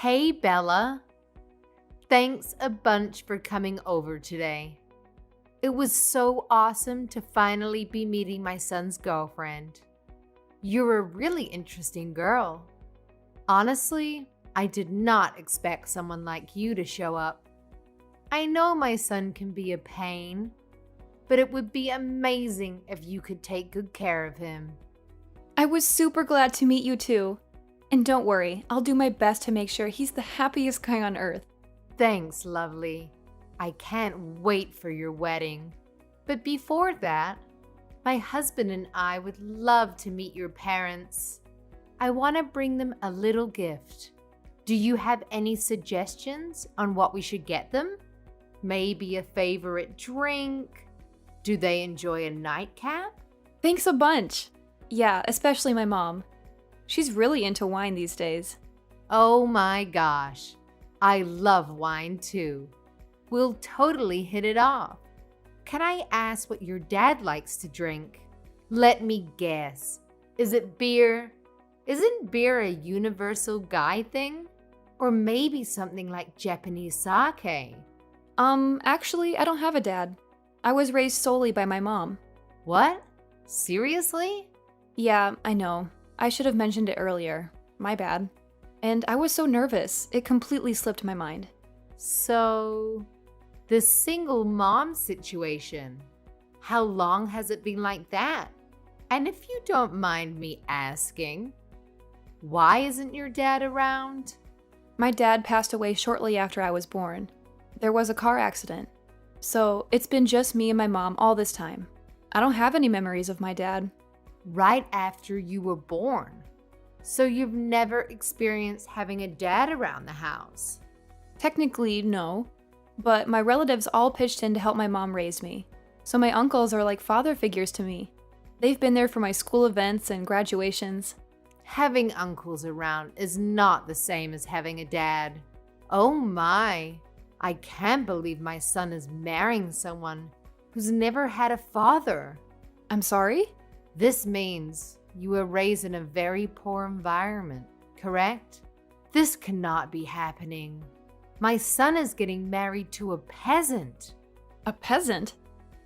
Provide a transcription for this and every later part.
Hey, Bella. Thanks a bunch for coming over today. It was so awesome to finally be meeting my son's girlfriend. You're a really interesting girl. Honestly, I did not expect someone like you to show up. I know my son can be a pain, but it would be amazing if you could take good care of him. I was super glad to meet you too. And don't worry, I'll do my best to make sure he's the happiest guy on earth. Thanks, lovely. I can't wait for your wedding. But before that, my husband and I would love to meet your parents. I want to bring them a little gift. Do you have any suggestions on what we should get them? Maybe a favorite drink? Do they enjoy a nightcap? Thanks a bunch. Yeah, especially my mom. She's really into wine these days. Oh my gosh, I love wine too. We'll totally hit it off. Can I ask what your dad likes to drink? Let me guess. Is it beer? Isn't beer a universal guy thing? Or maybe something like Japanese sake? Actually, I don't have a dad. I was raised solely by my mom. What? Seriously? Yeah, I know. I should have mentioned it earlier. My bad. And I was so nervous, it completely slipped my mind. So, the single mom situation, how long has it been like that? And if you don't mind me asking, why isn't your dad around? My dad passed away shortly after I was born. There was a car accident. So it's been just me and my mom all this time. I don't have any memories of my dad. Right after you were born. So you've never experienced having a dad around the house? Technically, no. But my relatives all pitched in to help my mom raise me. So my uncles are like father figures to me. They've been there for my school events and graduations. Having uncles around is not the same as having a dad. Oh my, I can't believe my son is marrying someone who's never had a father. I'm sorry? This means you were raised in a very poor environment, correct? This cannot be happening. My son is getting married to a peasant. A peasant?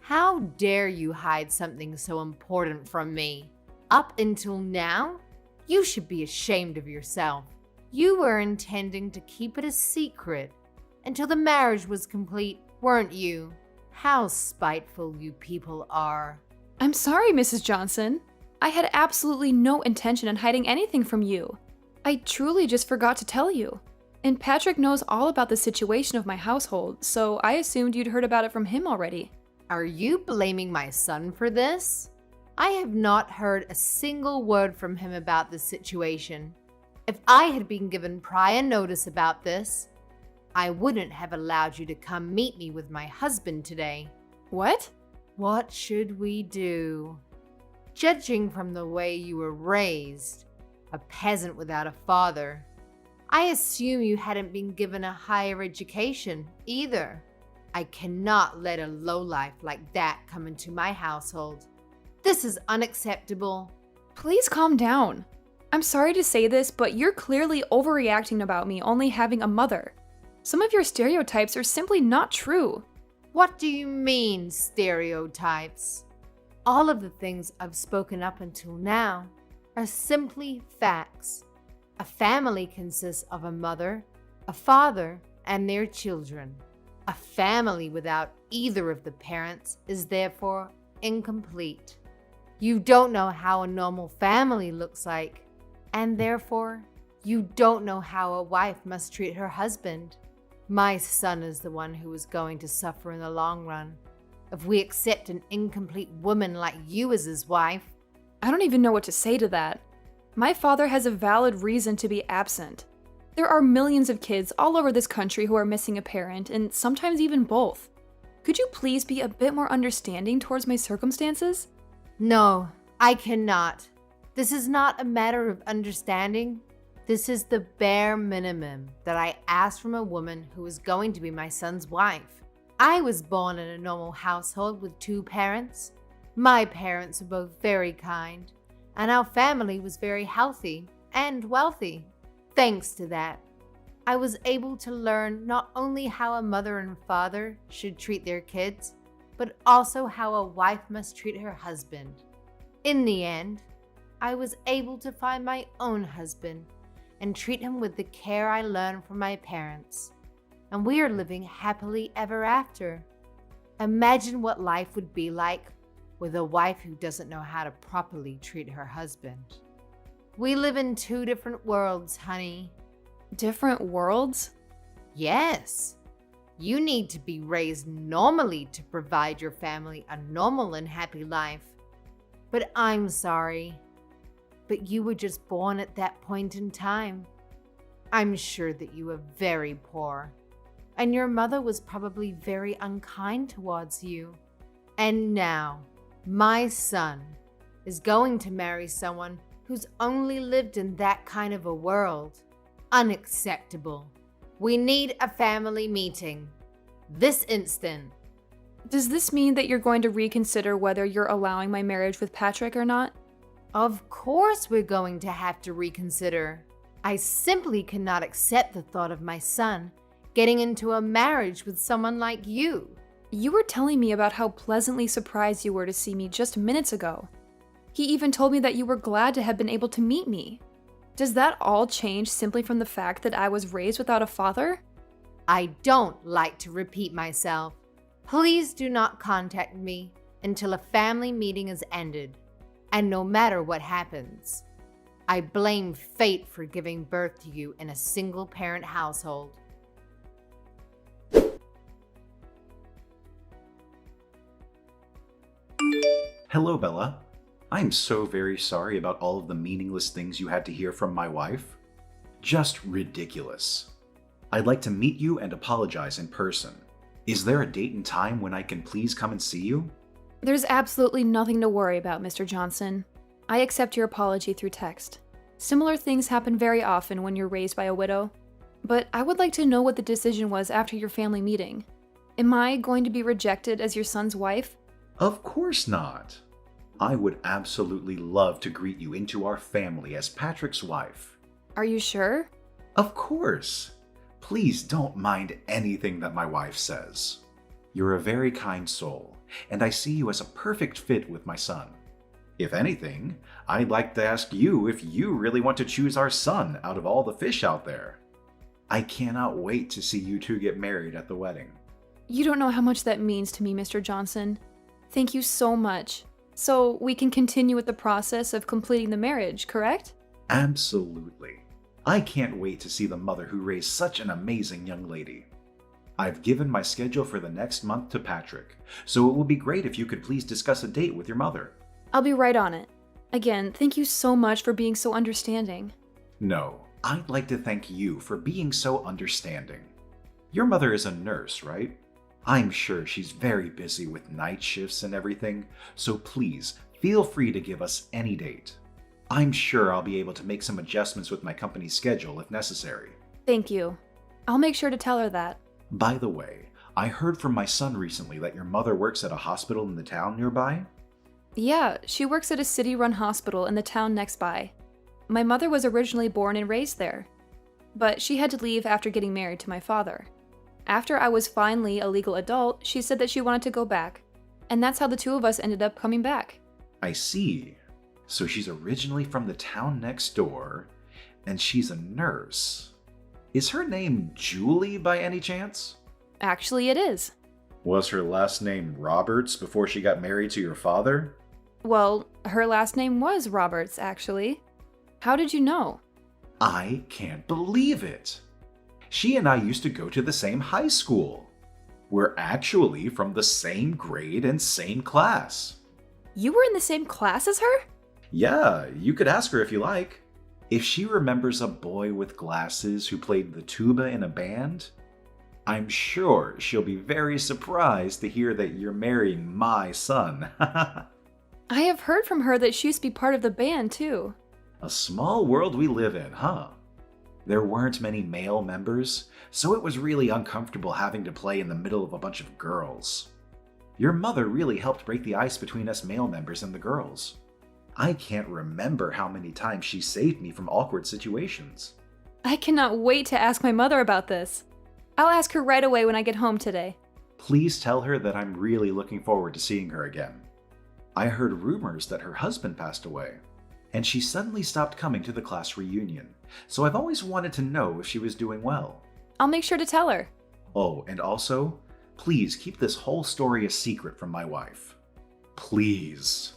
How dare you hide something so important from me? Up until now, you should be ashamed of yourself. You were intending to keep it a secret until the marriage was complete, weren't you? How spiteful you people are. I'm sorry, Mrs. Johnson. I had absolutely no intention in hiding anything from you. I truly just forgot to tell you. And Patrick knows all about the situation of my household, so I assumed you'd heard about it from him already. Are you blaming my son for this? I have not heard a single word from him about this situation. If I had been given prior notice about this, I wouldn't have allowed you to come meet me with my husband today. What? What should we do? Judging from the way you were raised, a peasant without a father, I assume you hadn't been given a higher education either. I cannot let a lowlife like that come into my household. This is unacceptable. Please calm down. I'm sorry to say this, but you're clearly overreacting about me only having a mother. Some of your stereotypes are simply not true. What do you mean, stereotypes? All of the things I've spoken up until now are simply facts. A family consists of a mother, a father, and their children. A family without either of the parents is therefore incomplete. You don't know how a normal family looks like, and therefore, you don't know how a wife must treat her husband. My son is the one who is going to suffer in the long run if we accept an incomplete woman like you as his wife. I don't even know what to say to that. My father has a valid reason to be absent. There are millions of kids all over this country who are missing a parent, and sometimes even both. Could you please be a bit more understanding towards my circumstances? No, I cannot. This is not a matter of understanding. This is the bare minimum that I asked from a woman who is going to be my son's wife. I was born in a normal household with two parents. My parents were both very kind, and our family was very healthy and wealthy. Thanks to that, I was able to learn not only how a mother and father should treat their kids, but also how a wife must treat her husband. In the end, I was able to find my own husband and treat him with the care I learned from my parents. And we are living happily ever after. Imagine what life would be like with a wife who doesn't know how to properly treat her husband. We live in two different worlds, honey. Different worlds? Yes. You need to be raised normally to provide your family a normal and happy life. But I'm sorry. But you were just born at that point in time. I'm sure that you were very poor. And your mother was probably very unkind towards you. And now, my son is going to marry someone who's only lived in that kind of a world. Unacceptable. We need a family meeting. This instant. Does this mean that you're going to reconsider whether you're allowing my marriage with Patrick or not? Of course we're going to have to reconsider. I simply cannot accept the thought of my son getting into a marriage with someone like you. You were telling me about how pleasantly surprised you were to see me just minutes ago. He even told me that you were glad to have been able to meet me. Does that all change simply from the fact that I was raised without a father? I don't like to repeat myself. Please do not contact me until a family meeting is ended. And no matter what happens, I blame fate for giving birth to you in a single-parent household. Hello, Bella. I'm so very sorry about all of the meaningless things you had to hear from my wife. Just ridiculous. I'd like to meet you and apologize in person. Is there a date and time when I can please come and see you? There's absolutely nothing to worry about, Mr. Johnson. I accept your apology through text. Similar things happen very often when you're raised by a widow. But I would like to know what the decision was after your family meeting. Am I going to be rejected as your son's wife? Of course not. I would absolutely love to greet you into our family as Patrick's wife. Are you sure? Of course. Please don't mind anything that my wife says. You're a very kind soul, and I see you as a perfect fit with my son. If anything, I'd like to ask you if you really want to choose our son out of all the fish out there. I cannot wait to see you two get married at the wedding. You don't know how much that means to me, Mr. Johnson. Thank you so much. So we can continue with the process of completing the marriage, correct? Absolutely. I can't wait to see the mother who raised such an amazing young lady. I've given my schedule for the next month to Patrick, so it would be great if you could please discuss a date with your mother. I'll be right on it. Again, thank you so much for being so understanding. No, I'd like to thank you for being so understanding. Your mother is a nurse, right? I'm sure she's very busy with night shifts and everything, so please feel free to give us any date. I'm sure I'll be able to make some adjustments with my company's schedule if necessary. Thank you. I'll make sure to tell her that. By the way, I heard from my son recently that your mother works at a hospital in the town nearby. Yeah, she works at a city-run hospital in the town next by. My mother was originally born and raised there, but she had to leave after getting married to my father. After I was finally a legal adult, she said that she wanted to go back, and that's how the two of us ended up coming back. I see. So she's originally from the town next door, and she's a nurse. Is her name Julie by any chance? Actually, it is. Was her last name Roberts before she got married to your father? Well, her last name was Roberts, actually. How did you know? I can't believe it. She and I used to go to the same high school. We're actually from the same grade and same class. You were in the same class as her? Yeah, you could ask her if you like. If she remembers a boy with glasses who played the tuba in a band, I'm sure she'll be very surprised to hear that you're marrying my son. I have heard from her that she used to be part of the band, too. A small world we live in, huh? There weren't many male members, so it was really uncomfortable having to play in the middle of a bunch of girls. Your mother really helped break the ice between us male members and the girls. I can't remember how many times she saved me from awkward situations. I cannot wait to ask my mother about this. I'll ask her right away when I get home today. Please tell her that I'm really looking forward to seeing her again. I heard rumors that her husband passed away, and she suddenly stopped coming to the class reunion, so I've always wanted to know if she was doing well. I'll make sure to tell her. Oh, and also, please keep this whole story a secret from my wife. Please.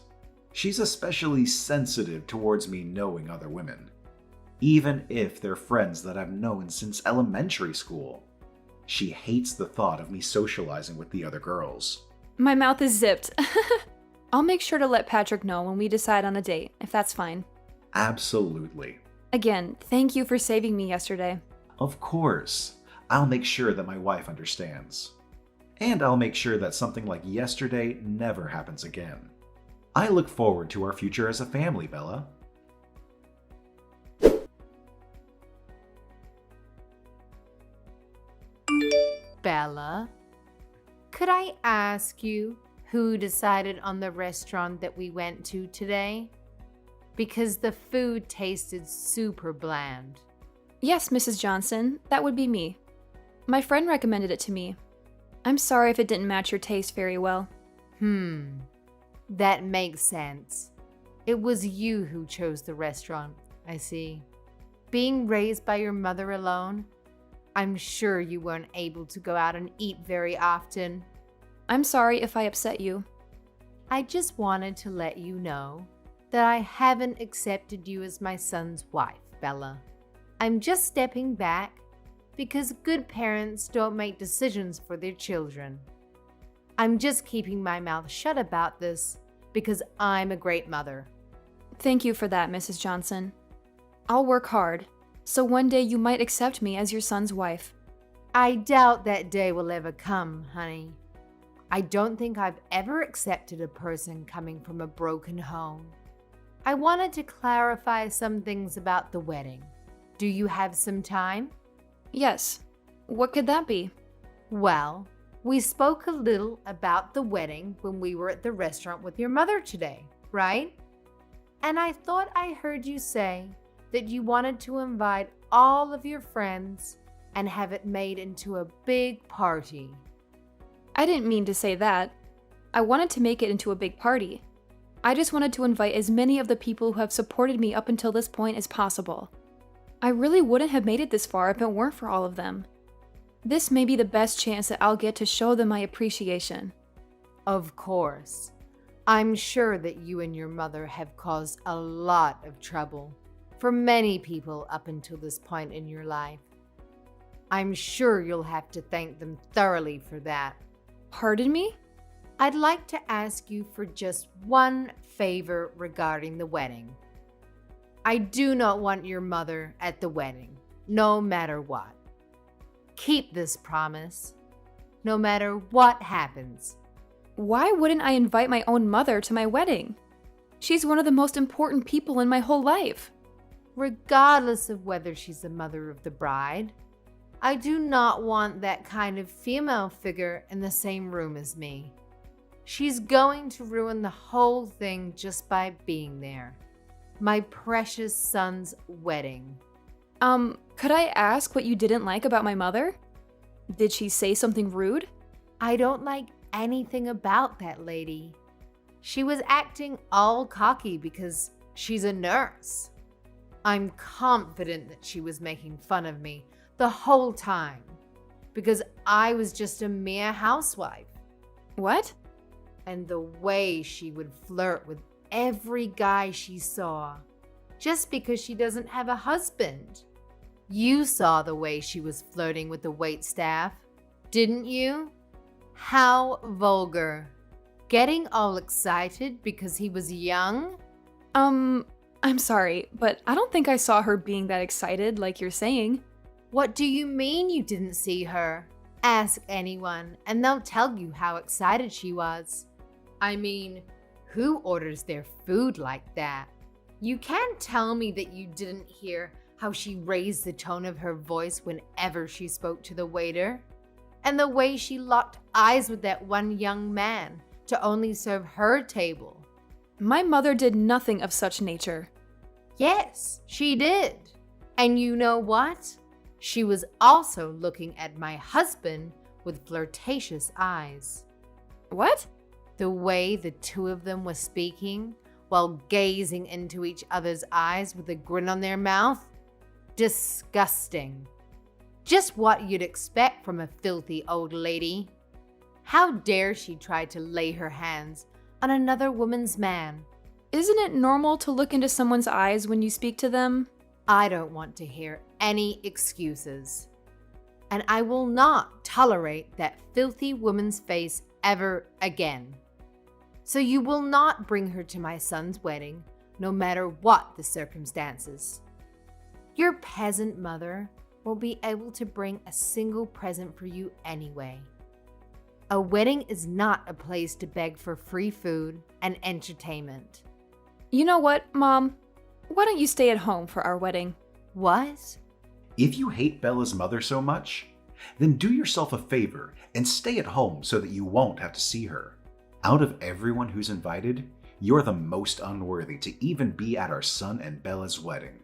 She's especially sensitive towards me knowing other women, even if they're friends that I've known since elementary school. She hates the thought of me socializing with the other girls. My mouth is zipped. I'll make sure to let Patrick know when we decide on a date, if that's fine. Absolutely. Again, thank you for saving me yesterday. Of course. I'll make sure that my wife understands. And I'll make sure that something like yesterday never happens again. I look forward to our future as a family, Bella. Bella, could I ask you who decided on the restaurant that we went to today? Because the food tasted super bland. Yes, Mrs. Johnson, that would be me. My friend recommended it to me. I'm sorry if it didn't match your taste very well. That makes sense. It was you who chose the restaurant, I see. Being raised by your mother alone, I'm sure you weren't able to go out and eat very often. I'm sorry if I upset you. I just wanted to let you know that I haven't accepted you as my son's wife, Bella. I'm just stepping back because good parents don't make decisions for their children. I'm just keeping my mouth shut about this because I'm a great mother. Thank you for that, Mrs. Johnson. I'll work hard, so one day you might accept me as your son's wife. I doubt that day will ever come, honey. I don't think I've ever accepted a person coming from a broken home. I wanted to clarify some things about the wedding. Do you have some time? Yes. What could that be? Well, we spoke a little about the wedding when we were at the restaurant with your mother today, right? And I thought I heard you say that you wanted to invite all of your friends and have it made into a big party. I didn't mean to say that. I wanted to make it into a big party. I just wanted to invite as many of the people who have supported me up until this point as possible. I really wouldn't have made it this far if it weren't for all of them. This may be the best chance that I'll get to show them my appreciation. Of course. I'm sure that you and your mother have caused a lot of trouble for many people up until this point in your life. I'm sure you'll have to thank them thoroughly for that. Pardon me? I'd like to ask you for just one favor regarding the wedding. I do not want your mother at the wedding, no matter what. Keep this promise, no matter what happens. Why wouldn't I invite my own mother to my wedding? She's one of the most important people in my whole life. Regardless of whether she's the mother of the bride, I do not want that kind of female figure in the same room as me. She's going to ruin the whole thing just by being there. My precious son's wedding. Could I ask what you didn't like about my mother? Did she say something rude? I don't like anything about that lady. She was acting all cocky because she's a nurse. I'm confident that she was making fun of me the whole time because I was just a mere housewife. What? And the way she would flirt with every guy she saw just because she doesn't have a husband. You saw the way she was flirting with the waitstaff, didn't you? How vulgar. Getting all excited because he was young? I'm sorry, but I don't think I saw her being that excited like you're saying. What do you mean you didn't see her? Ask anyone and they'll tell you how excited she was. I mean, who orders their food like that? You can't tell me that you didn't hear how she raised the tone of her voice whenever she spoke to the waiter, and the way she locked eyes with that one young man to only serve her table. My mother did nothing of such nature. Yes, she did. And you know what? She was also looking at my husband with flirtatious eyes. What? The way the two of them were speaking while gazing into each other's eyes with a grin on their mouth? Disgusting. Just what you'd expect from a filthy old lady. How dare she try to lay her hands on another woman's man? Isn't it normal to look into someone's eyes when you speak to them? I don't want to hear any excuses. And I will not tolerate that filthy woman's face ever again. So you will not bring her to my son's wedding, no matter what the circumstances. Your peasant mother won't be able to bring a single present for you anyway. A wedding is not a place to beg for free food and entertainment. You know what, Mom? Why don't you stay at home for our wedding? What? If you hate Bella's mother so much, then do yourself a favor and stay at home so that you won't have to see her. Out of everyone who's invited, you're the most unworthy to even be at our son and Bella's wedding.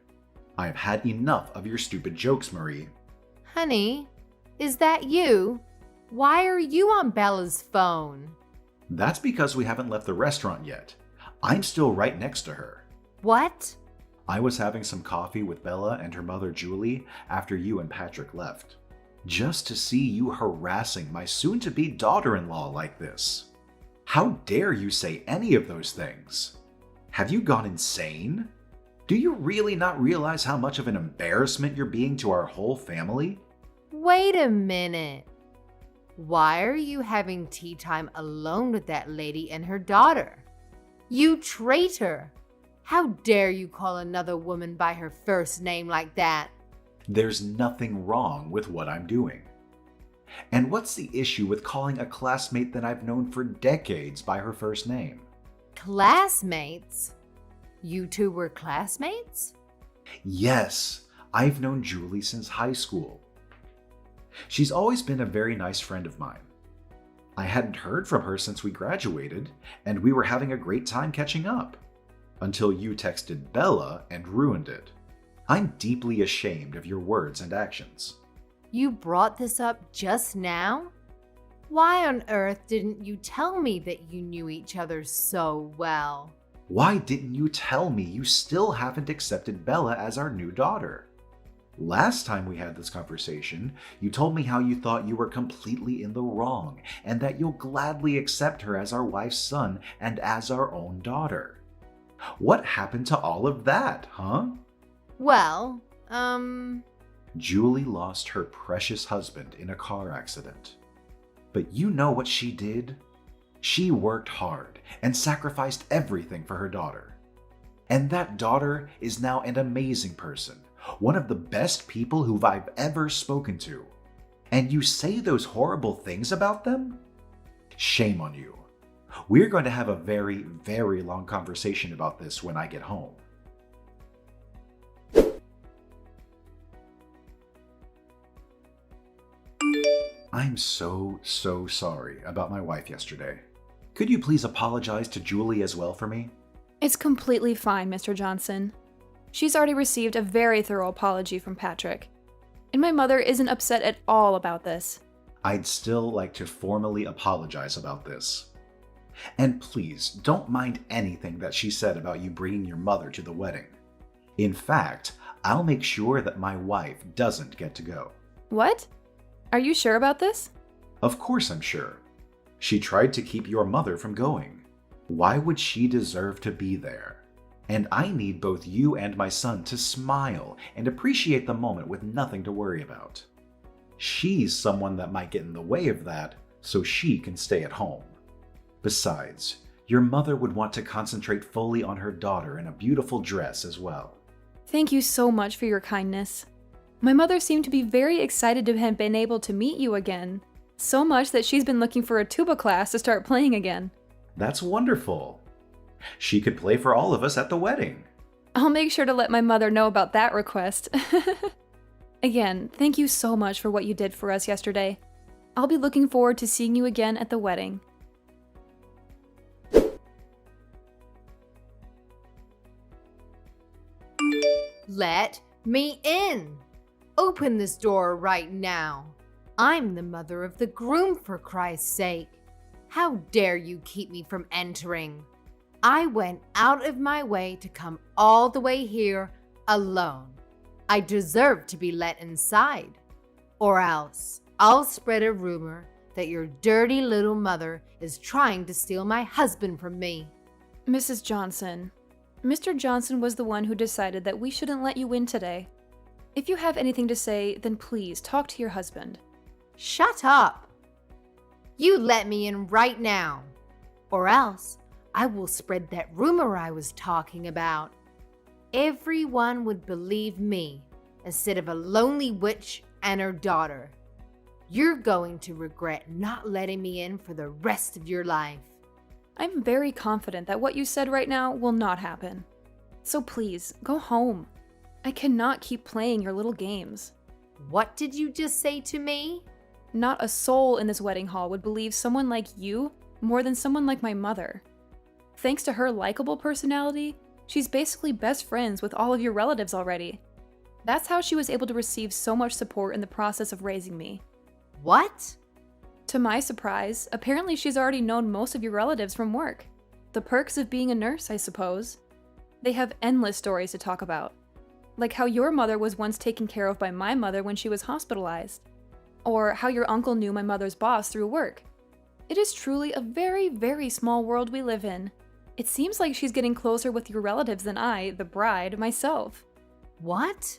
I have had enough of your stupid jokes, Marie. Honey, is that you? Why are you on Bella's phone? That's because we haven't left the restaurant yet. I'm still right next to her. What? I was having some coffee with Bella and her mother Julie after you and Patrick left. Just to see you harassing my soon-to-be daughter-in-law like this. How dare you say any of those things? Have you gone insane? Do you really not realize how much of an embarrassment you're being to our whole family? Wait a minute. Why are you having tea time alone with that lady and her daughter? You traitor! How dare you call another woman by her first name like that? There's nothing wrong with what I'm doing. And what's the issue with calling a classmate that I've known for decades by her first name? Classmates? You two were classmates? Yes, I've known Julie since high school. She's always been a very nice friend of mine. I hadn't heard from her since we graduated, and we were having a great time catching up. Until you texted Bella and ruined it. I'm deeply ashamed of your words and actions. You brought this up just now? Why on earth didn't you tell me that you knew each other so well? Why didn't you tell me you still haven't accepted Bella as our new daughter? Last time we had this conversation, you told me how you thought you were completely in the wrong and that you'll gladly accept her as our wife's son and as our own daughter. What happened to all of that, huh? Well, Julie lost her precious husband in a car accident. But you know what she did? She worked hard and sacrificed everything for her daughter. And that daughter is now an amazing person, one of the best people who I've ever spoken to. And you say those horrible things about them? Shame on you. We're going to have a very, very long conversation about this when I get home. I'm so sorry about my wife yesterday. Could you please apologize to Julie as well for me? It's completely fine, Mr. Johnson. She's already received a very thorough apology from Patrick. And my mother isn't upset at all about this. I'd still like to formally apologize about this. And please, don't mind anything that she said about you bringing your mother to the wedding. In fact, I'll make sure that my wife doesn't get to go. What? Are you sure about this? Of course I'm sure. She tried to keep your mother from going. Why would she deserve to be there? And I need both you and my son to smile and appreciate the moment with nothing to worry about. She's someone that might get in the way of that, so she can stay at home. Besides, your mother would want to concentrate fully on her daughter in a beautiful dress as well. Thank you so much for your kindness. My mother seemed to be very excited to have been able to meet you again, so much that she's been looking for a tuba class to start playing again. That's wonderful. She could play for all of us at the wedding. I'll make sure to let my mother know about that request. Again, thank you so much for what you did for us yesterday. I'll be looking forward to seeing you again at the wedding. Let Me in! Open this door right now. I'm the mother of the groom, for Christ's sake. How dare you keep me from entering? I went out of my way to come all the way here alone. I deserve to be let inside. Or else I'll spread a rumor that your dirty little mother is trying to steal my husband from me. Mrs. Johnson, Mr. Johnson was the one who decided that we shouldn't let you in today. If you have anything to say, then please talk to your husband. Shut up! You let me in right now, or else I will spread that rumor I was talking about. Everyone would believe me instead of a lonely witch and her daughter. You're going to regret not letting me in for the rest of your life. I'm very confident that what you said right now will not happen. So please, go home. I cannot keep playing your little games. What did you just say to me? Not a soul in this wedding hall would believe someone like you more than someone like my mother. Thanks to her likable personality, she's basically best friends with all of your relatives already. That's how she was able to receive so much support in the process of raising me. What? To my surprise, apparently she's already known most of your relatives from work. The perks of being a nurse, I suppose. They have endless stories to talk about. Like how your mother was once taken care of by my mother when she was hospitalized. Or how your uncle knew my mother's boss through work. It is truly a very, very small world we live in. It seems like she's getting closer with your relatives than I, the bride, myself. What?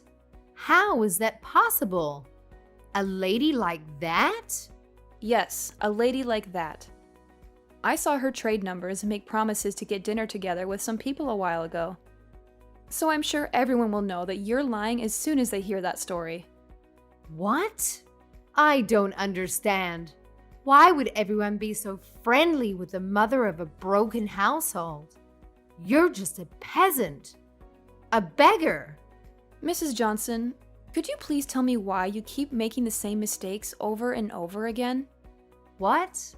How is that possible? A lady like that? Yes, a lady like that. I saw her trade numbers and make promises to get dinner together with some people a while ago. So I'm sure everyone will know that you're lying as soon as they hear that story. What? I don't understand. Why would everyone be so friendly with the mother of a broken household? You're just a peasant. A beggar. Mrs. Johnson, could you please tell me why you keep making the same mistakes over and over again? What?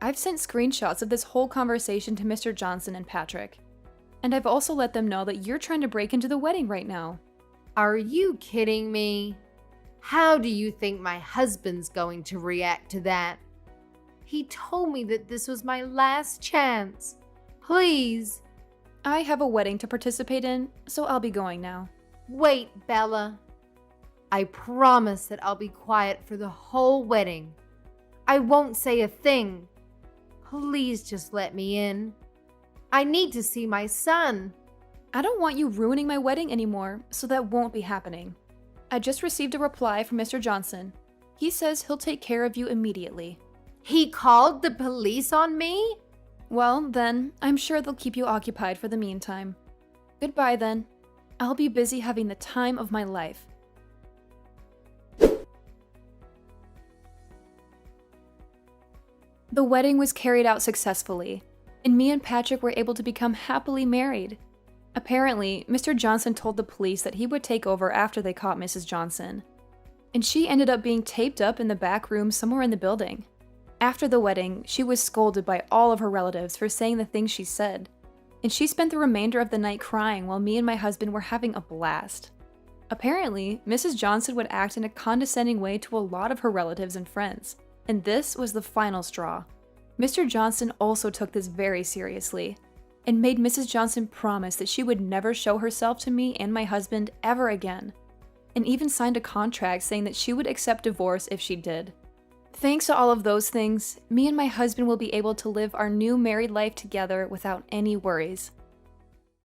I've sent screenshots of this whole conversation to Mr. Johnson and Patrick. And I've also let them know that you're trying to break into the wedding right now. Are you kidding me? How do you think my husband's going to react to that? He told me that this was my last chance. Please. I have a wedding to participate in, so I'll be going now. Wait, Bella. I promise that I'll be quiet for the whole wedding. I won't say a thing. Please just let me in. I need to see my son. I don't want you ruining my wedding anymore, so that won't be happening. I just received a reply from Mr. Johnson. He says he'll take care of you immediately. He called the police on me? Well, then, I'm sure they'll keep you occupied for the meantime. Goodbye, then. I'll be busy having the time of my life. The wedding was carried out successfully, and me and Patrick were able to become happily married. Apparently, Mr. Johnson told the police that he would take over after they caught Mrs. Johnson, and she ended up being taped up in the back room somewhere in the building. After the wedding, she was scolded by all of her relatives for saying the things she said, and she spent the remainder of the night crying while me and my husband were having a blast. Apparently, Mrs. Johnson would act in a condescending way to a lot of her relatives and friends, and this was the final straw. Mr. Johnson also took this very seriously, and made Mrs. Johnson promise that she would never show herself to me and my husband ever again, and even signed a contract saying that she would accept divorce if she did. Thanks to all of those things, me and my husband will be able to live our new married life together without any worries.